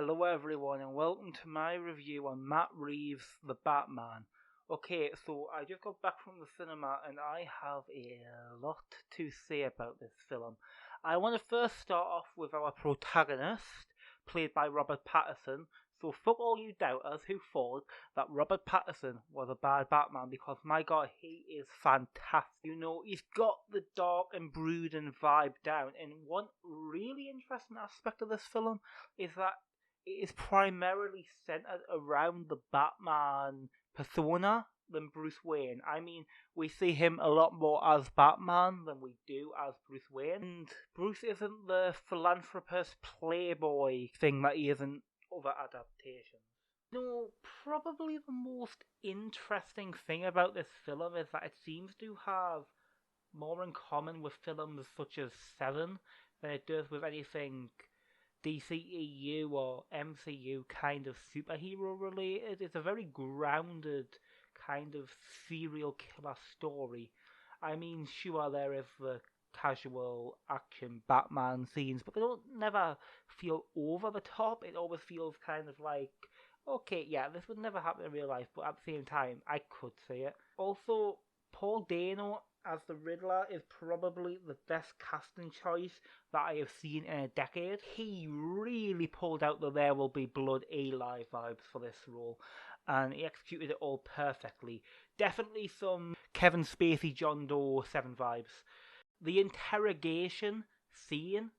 Hello everyone and welcome to my review on Matt Reeves' The Batman. Okay, so I just got back from the cinema and I have a lot to say about this film. I want to first start off with our protagonist, played by Robert Pattinson. So fuck all you doubters who thought that Robert Pattinson was a bad Batman, because my god, he is fantastic. He's got the dark and brooding vibe down, and one really interesting aspect of this film is that it is primarily centered around the Batman persona than Bruce Wayne. I mean, we see him a lot more as Batman than we do as Bruce Wayne. And Bruce isn't the philanthropist playboy thing that he is in other adaptations. No, probably the most interesting thing about this film is that it seems to have more in common with films such as Seven than it does with anything DCEU or MCU kind of superhero related. It's a very grounded kind of serial killer story. I mean, sure, there is the casual action Batman scenes, but they don't never feel over the top. It always feels kind of like, okay, yeah, this would never happen in real life, but at the same time, I could see it. Also, Paul Dano as the Riddler is probably the best casting choice that I have seen in a decade. He really pulled out the There Will Be Blood Eli vibes for this role, and he executed it all perfectly. Definitely some Kevin Spacey, John Doe 7 vibes. The interrogation scene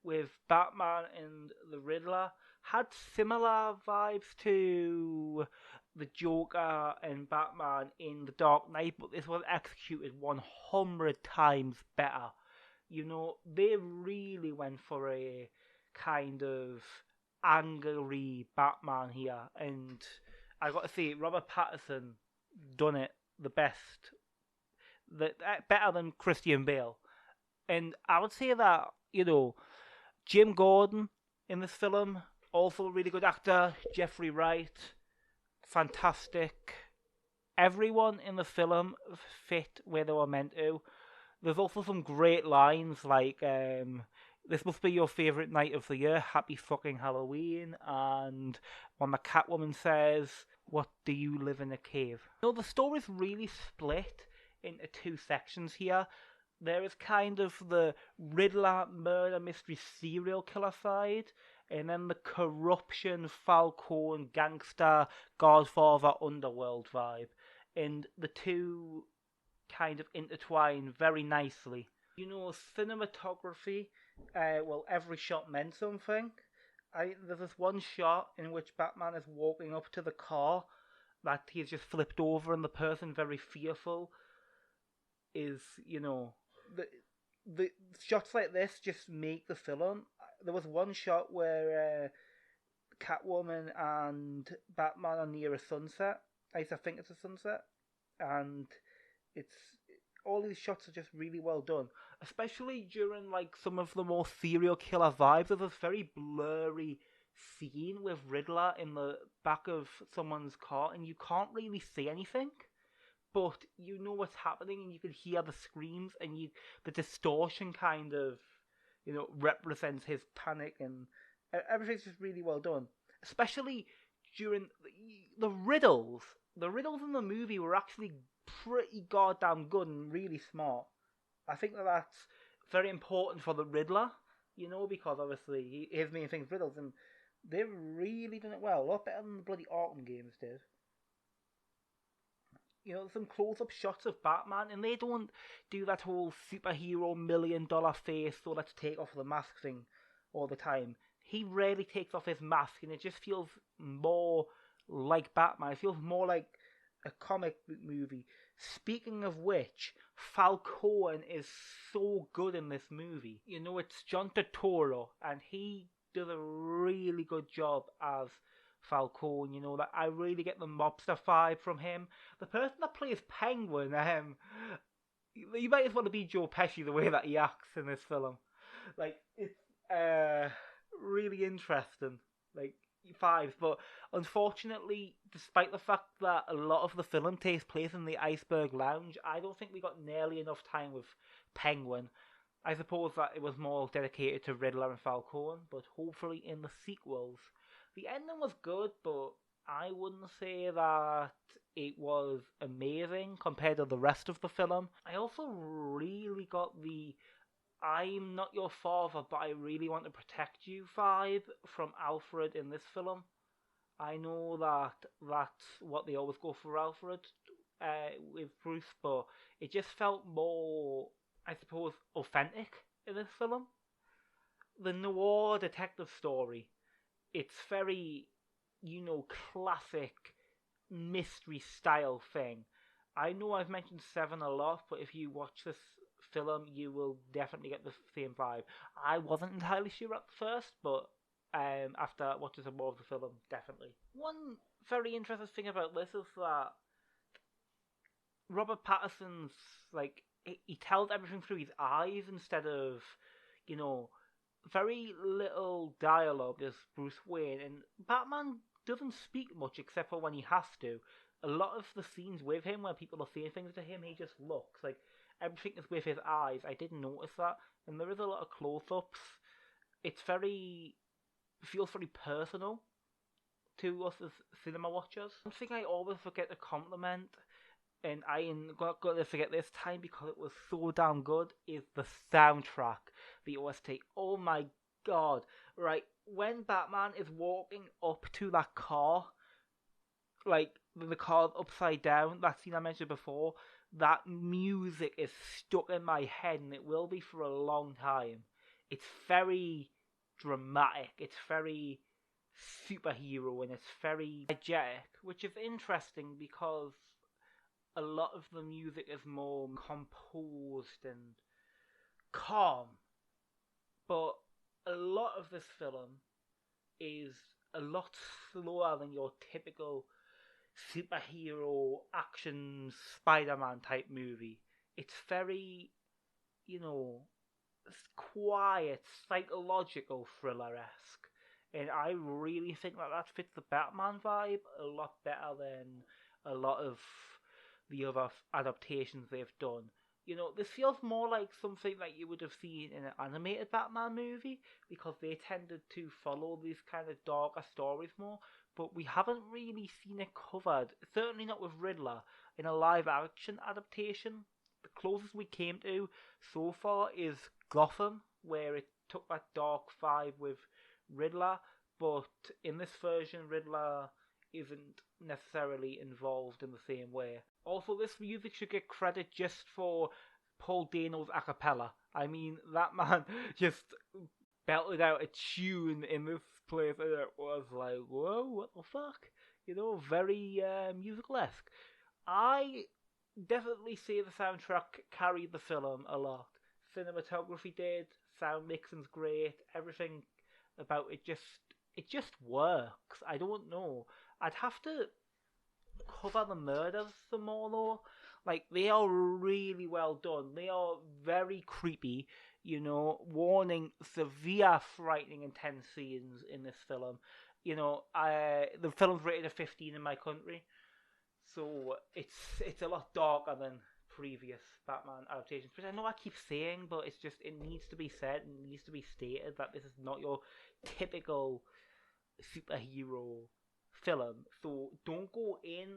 with Batman and the Riddler had similar vibes to the Joker and Batman in The Dark Knight, but this was executed 100 times better. They really went for a kind of angry Batman here, and I got to say, Robert Pattinson done it the best, better than Christian Bale. And I would say that, Jim Gordon in this film, also a really good actor. Jeffrey Wright, fantastic. Everyone in the film fit where they were meant to. There's also some great lines like, this must be your favourite night of the year, happy fucking Halloween, and when the Catwoman says, what do you live in a cave? The story's really split into two sections here. There is kind of the Riddler murder mystery serial killer side, and then the corruption, Falcone, gangster, Godfather, underworld vibe. And the two kind of intertwine very nicely. Cinematography, every shot meant something. There's this one shot in which Batman is walking up to the car that he's just flipped over, and the person, very fearful, is, the shots like this just make the film. There was one shot where Catwoman and Batman are near a sunset. I think it's a sunset, and it's all these shots are just really well done, especially during like some of the more serial killer vibes. There's this very blurry scene with Riddler in the back of someone's car, and you can't really see anything, but you know what's happening, and you can hear the screams, and the distortion kind of represents his panic, and everything's just really well done, especially during the riddles. The riddles in the movie were actually pretty goddamn good and really smart. I think that's very important for the Riddler, because obviously his main thing's riddles, and they've really done it well, a lot better than the bloody Arkham games did. Some close-up shots of Batman, and they don't do that whole superhero $1,000,000 face, so let's take off the mask thing all the time. He rarely takes off his mask, and it just feels more like Batman. It feels more like a comic book movie. Speaking of which, Falcone is so good in this movie. It's John Turturro, and he does a really good job as Falcone. That I really get the mobster vibe from him. The person that plays Penguin, you might as well be Joe Pesci the way that he acts in this film. It's really interesting. Fives, but unfortunately, despite the fact that a lot of the film takes place in the Iceberg Lounge, I don't think we got nearly enough time with Penguin. I suppose that it was more dedicated to Riddler and Falcone, but hopefully in the sequels The ending was good, but I wouldn't say that it was amazing compared to the rest of the film. I also really got the I'm not your father, but I really want to protect you vibe from Alfred in this film. I know that that's what they always go for Alfred with Bruce, but it just felt more, I suppose, authentic in this film. The noir detective story, it's very, classic mystery style thing. I know I've mentioned Seven a lot, but if you watch this film, you will definitely get the same vibe. I wasn't entirely sure at first, but after watching some more of the film, definitely. One very interesting thing about this is that Robert Pattinson's like he tells everything through his eyes instead of, you know, very little dialogue as Bruce Wayne, and Batman doesn't speak much except for when he has to. A lot of the scenes with him where people are saying things to him, he just looks like everything is with his eyes. I didn't notice that, and there is a lot of close-ups. It's very feels very personal to us as cinema watchers. One thing I always forget to compliment, and I ain't got to forget this time because it was so damn good, is the soundtrack, the OST. Oh my god. Right, when Batman is walking up to that car, like the car's upside down, that scene I mentioned before, that music is stuck in my head and it will be for a long time. It's very dramatic, it's very superhero, and it's very energetic, which is interesting because a lot of the music is more composed and calm, but a lot of this film is a lot slower than your typical superhero action Spider-Man type movie. It's very, you know, quiet, psychological thriller-esque. And I really think that fits the Batman vibe a lot better than a lot of the other adaptations they've done. This feels more like something that you would have seen in an animated Batman movie because they tended to follow these kind of darker stories more, but we haven't really seen it covered, certainly not with Riddler, in a live action adaptation. The closest we came to so far is Gotham, where it took that dark vibe with Riddler, but in this version, Riddler isn't necessarily involved in the same way. Also, this music should get credit just for Paul Dano's a cappella. I mean, that man just belted out a tune in this place, and it was like, whoa, what the fuck? Very musical-esque. I definitely say the soundtrack carried the film a lot. Cinematography did, sound mixing's great, everything about it just works. I don't know. I'd have to cover the murders some more though. Like, they are really well done. They are very creepy, warning severe, frightening, intense scenes in this film. The film's rated a 15 in my country, so it's a lot darker than previous Batman adaptations. Which I know I keep saying, but it needs to be said and needs to be stated that this is not your typical superhero film. So don't go in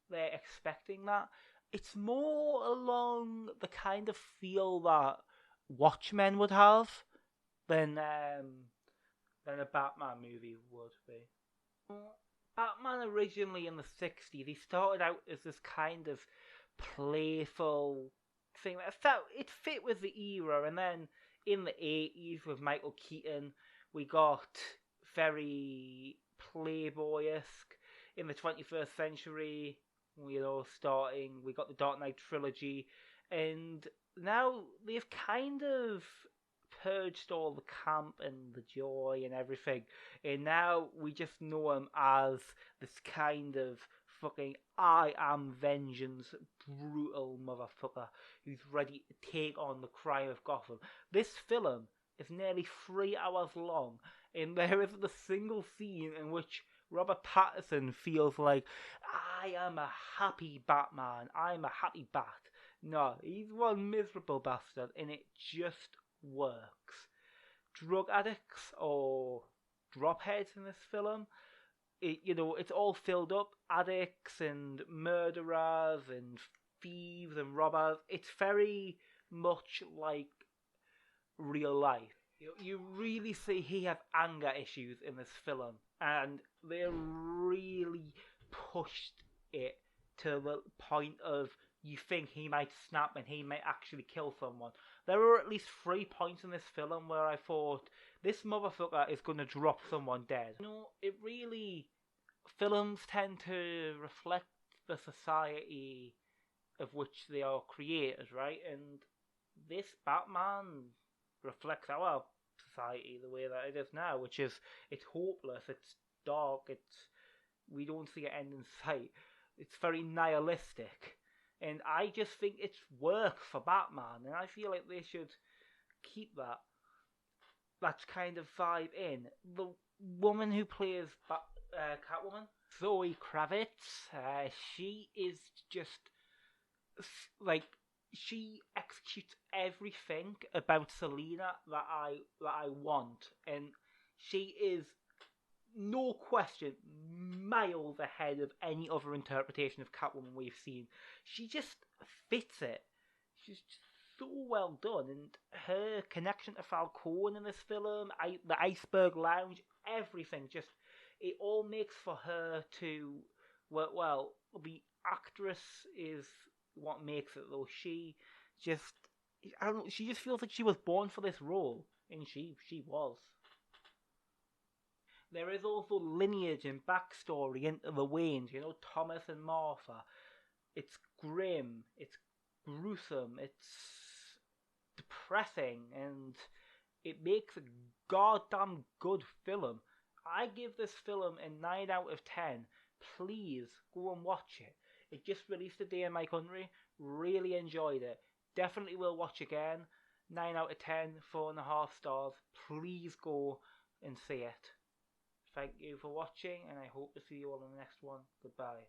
there expecting that. It's more along the kind of feel that Watchmen would have than a Batman movie would be. Batman originally in the 60s, he started out as this kind of playful thing that it fit with the era, and then in the 80s with Michael Keaton, we got very playboy-esque. In the 21st century, we got the Dark Knight trilogy, and now they've kind of purged all the camp and the joy and everything, and now we just know him as this kind of fucking I am vengeance brutal motherfucker who's ready to take on the crime of Gotham. This film is nearly 3 hours long, and there isn't a single scene in which Robert Pattinson feels like, I am a happy Batman, I'm a happy Bat. No, he's one miserable bastard, and it just works. Drug addicts or dropheads in this film it's all filled up, addicts and murderers and thieves and robbers. It's very much like real life. You really see he has anger issues in this film, and they really pushed it to the point of you think he might snap and he might actually kill someone. There were at least 3 points in this film where I thought this motherfucker is gonna drop someone dead. It really films tend to reflect the society of which they are creators, right? And this Batman reflects our society the way that it is now, which is it's hopeless, it's dark, we don't see an end in sight. It's very nihilistic, and I just think it works for Batman, and I feel like they should keep that kind of vibe in. The woman who plays Catwoman, Zoe Kravitz, she is just like she executes everything about Selina that I want, and she is no question miles ahead of any other interpretation of Catwoman we've seen. She just fits it. She's just so well done, and her connection to Falcone in this film, the Iceberg Lounge, everything just it all makes for her to well. The actress is what makes it though. She just I don't know. She just feels like she was born for this role, and she was. There is also lineage and backstory into the Waynes. Thomas and Martha. It's grim. It's gruesome. It's depressing, and it makes a goddamn good film. I give this film a 9 out of 10. Please go and watch it. It just released a day in my country. Really enjoyed it. Definitely will watch again. 9 out of 10, 4.5 stars. Please go and see it. Thank you for watching, and I hope to see you all in the next one. Goodbye.